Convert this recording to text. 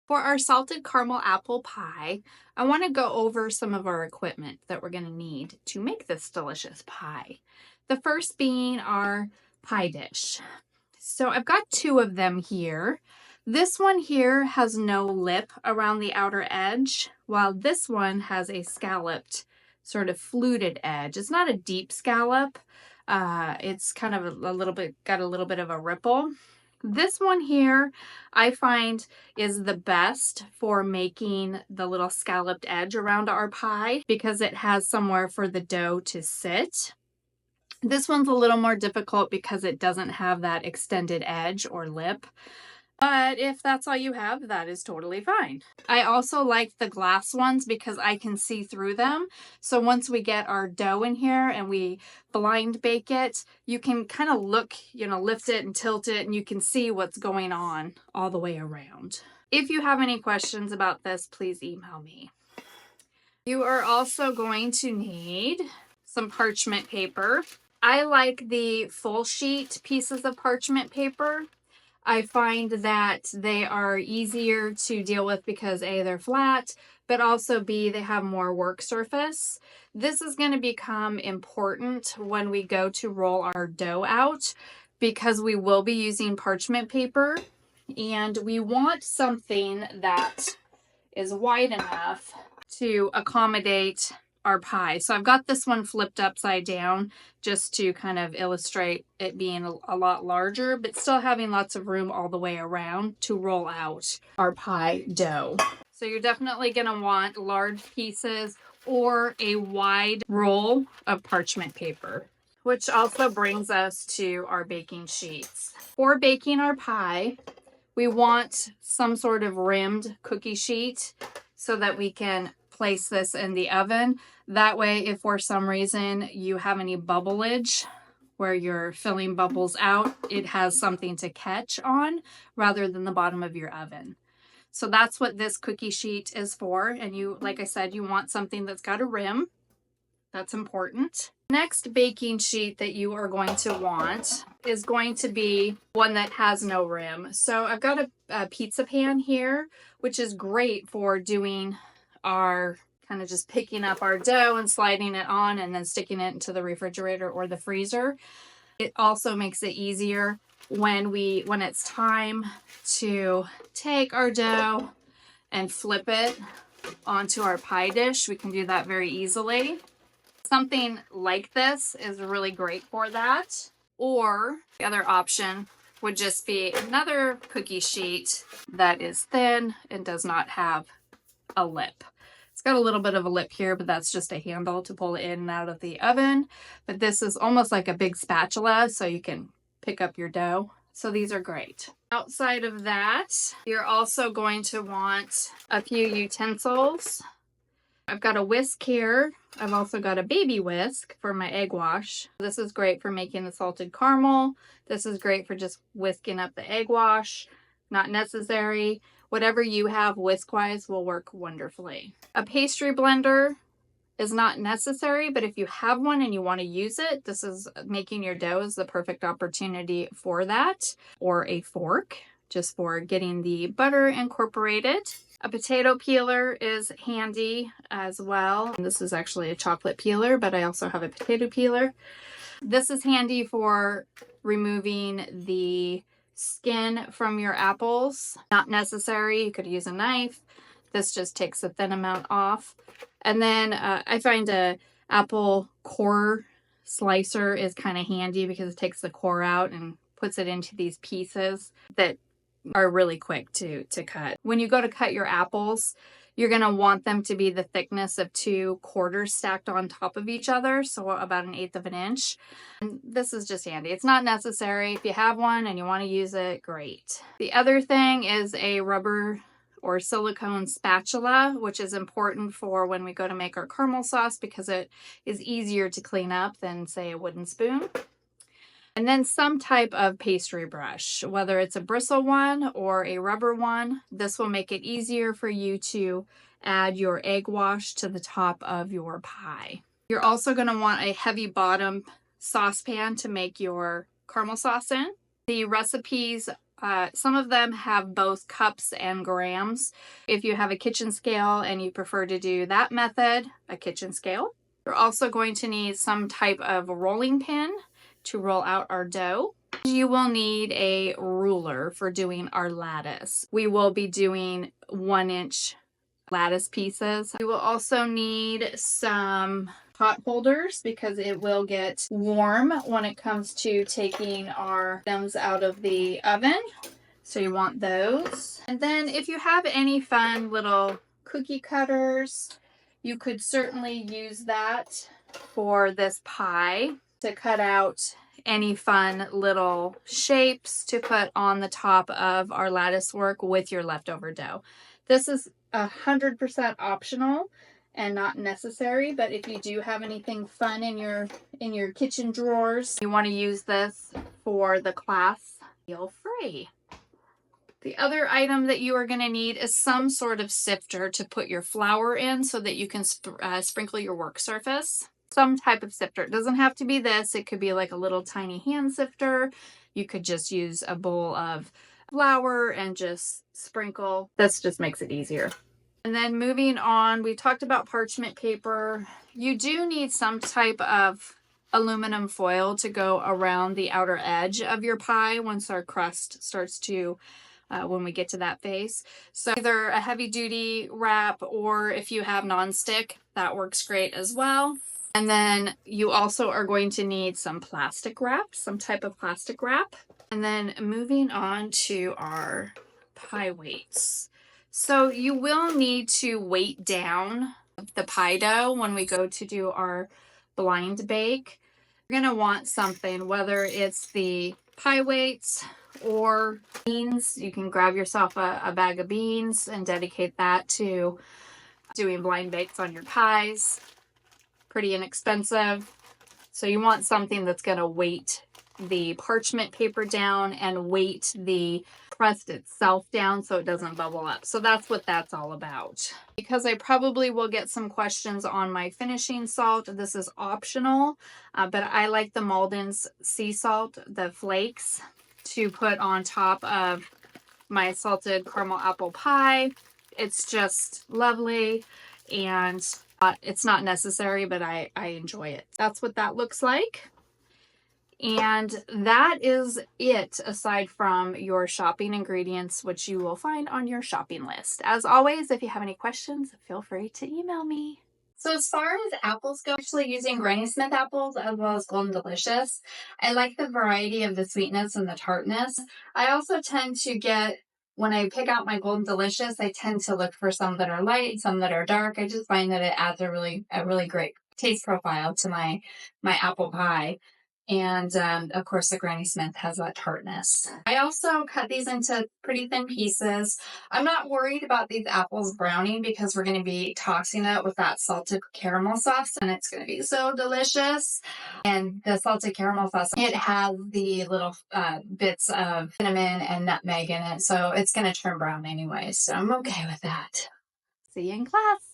For our salted caramel apple pie, I want to go over some of our equipment that we're going to need to make this delicious pie. The first being our pie dish. So I've got two of them here. This one here has no lip around the outer edge, while this one has a scalloped, sort of fluted edge. It's not a deep scallop. It's kind of a little bit, got a little bit of a ripple. This one here, I find, is the best for making the little scalloped edge around our pie because it has somewhere for the dough to sit. This one's a little more difficult because it doesn't have that extended edge or lip. But if that's all you have, that is totally fine. I also like the glass ones because I can see through them. So once we get our dough in here and we blind bake it, you can kind of look, lift it and tilt it and you can see what's going on all the way around. If you have any questions about this, please email me. You are also going to need some parchment paper. I like the full sheet pieces of parchment paper. I find that they are easier to deal with because A, they're flat, but also B, they have more work surface. This is going to become important when we go to roll our dough out because we will be using parchment paper and we want something that is wide enough to accommodate our pie. So I've got this one flipped upside down just to kind of illustrate it being a lot larger, but still having lots of room all the way around to roll out our pie dough. So you're definitely going to want large pieces or a wide roll of parchment paper, which also brings us to our baking sheets. For baking our pie, we want some sort of rimmed cookie sheet so that we can place this in the oven. That way, if for some reason you have any bubbleage where you're filling bubbles out, it has something to catch on rather than the bottom of your oven. So that's what this cookie sheet is for. And you, like I said, you want something that's got a rim. That's important. Next baking sheet that you are going to want is going to be one that has no rim. So I've got a pizza pan here, which is great for doing our kind of just picking up our dough and sliding it on and then sticking it into the refrigerator or the freezer. It also makes it easier when it's time to take our dough and flip it onto our pie dish. We can do that very easily. Something like this is really great for that. Or the other option would just be another cookie sheet that is thin and does not have a lip. It's got a little bit of a lip here, but that's just a handle to pull it in and out of the oven. But this is almost like a big spatula, so you can pick up your dough. So these are great. Outside of that, you're also going to want a few utensils. I've got a whisk here. I've also got a baby whisk for my egg wash. This is great for making the salted caramel. This is great for just whisking up the egg wash. Not necessary. Whatever you have whisk-wise will work wonderfully. A pastry blender is not necessary, but if you have one and you want to use it, this is making your dough is the perfect opportunity for that. Or a fork, just for getting the butter incorporated. A potato peeler is handy as well. And this is actually a chocolate peeler, but I also have a potato peeler. This is handy for removing the skin from your apples. Not necessary. You could use a knife. This just takes a thin amount off. And then I find a apple core slicer is kind of handy because it takes the core out and puts it into these pieces that are really quick to cut. When you go to cut your apples, you're going to want them to be the thickness of 2 quarters stacked on top of each other, so about 1/8 of an inch. And this is just handy. It's not necessary. If you have one and you want to use it, great. The other thing is a rubber or silicone spatula, which is important for when we go to make our caramel sauce because it is easier to clean up than, say, a wooden spoon. And then some type of pastry brush, whether it's a bristle one or a rubber one. This will make it easier for you to add your egg wash to the top of your pie. You're also going to want a heavy bottom saucepan to make your caramel sauce in. The recipes Some of them have both cups and grams. If you have a kitchen scale and you prefer to do that method, a kitchen scale. You're also going to need some type of rolling pin to roll out our dough. You will need a ruler for doing our lattice. We will be doing 1-inch lattice pieces. You will also need some hot holders because it will get warm when it comes to taking our items out of the oven. So you want those. And then if you have any fun little cookie cutters, you could certainly use that for this pie to cut out any fun little shapes to put on the top of our lattice work with your leftover dough. This is 100% optional and not necessary, but if you do have anything fun in your kitchen drawers, you want to use this for the class, feel free. The other item that you are going to need is some sort of sifter to put your flour in so that you can sprinkle your work surface. Some type of sifter. It doesn't have to be this. It could be like a little tiny hand sifter. You could just use a bowl of flour and just sprinkle. This just makes it easier. And then moving on, we talked about parchment paper. You do need some type of aluminum foil to go around the outer edge of your pie once our crust starts to when we get to that phase. So either a heavy duty wrap, or if you have nonstick, that works great as well. And then you also are going to need some plastic wrap, some type of plastic wrap. And then moving on to our pie weights. So you will need to weight down the pie dough when we go to do our blind bake. You're going to want something, whether it's the pie weights or beans. You can grab yourself a bag of beans and dedicate that to doing blind bakes on your pies. Pretty inexpensive. So you want something that's going to weight the parchment paper down and weight the crust itself down so it doesn't bubble up. So that's what that's all about. Because I probably will get some questions on my finishing salt, this is optional, but I like the Malden's sea salt, the flakes, to put on top of my salted caramel apple pie. It's just lovely, and it's not necessary, but I enjoy it. That's what that looks like. And that is it, aside from your shopping ingredients, which you will find on your shopping list. As always, if you have any questions, feel free to email me. So as far as apples go, I'm actually using Granny Smith apples as well as Golden Delicious. I like the variety of the sweetness and the tartness. I also tend to get, when I pick out my Golden Delicious, I tend to look for some that are light, some that are dark. I just find that it adds a really great taste profile to my apple pie. And of course, the Granny Smith has that tartness. I also cut these into pretty thin pieces. I'm not worried about these apples browning because we're going to be tossing it with that salted caramel sauce, and it's going to be so delicious. And the salted caramel sauce, it has the little bits of cinnamon and nutmeg in it, so it's going to turn brown anyway. So I'm okay with that. See you in class.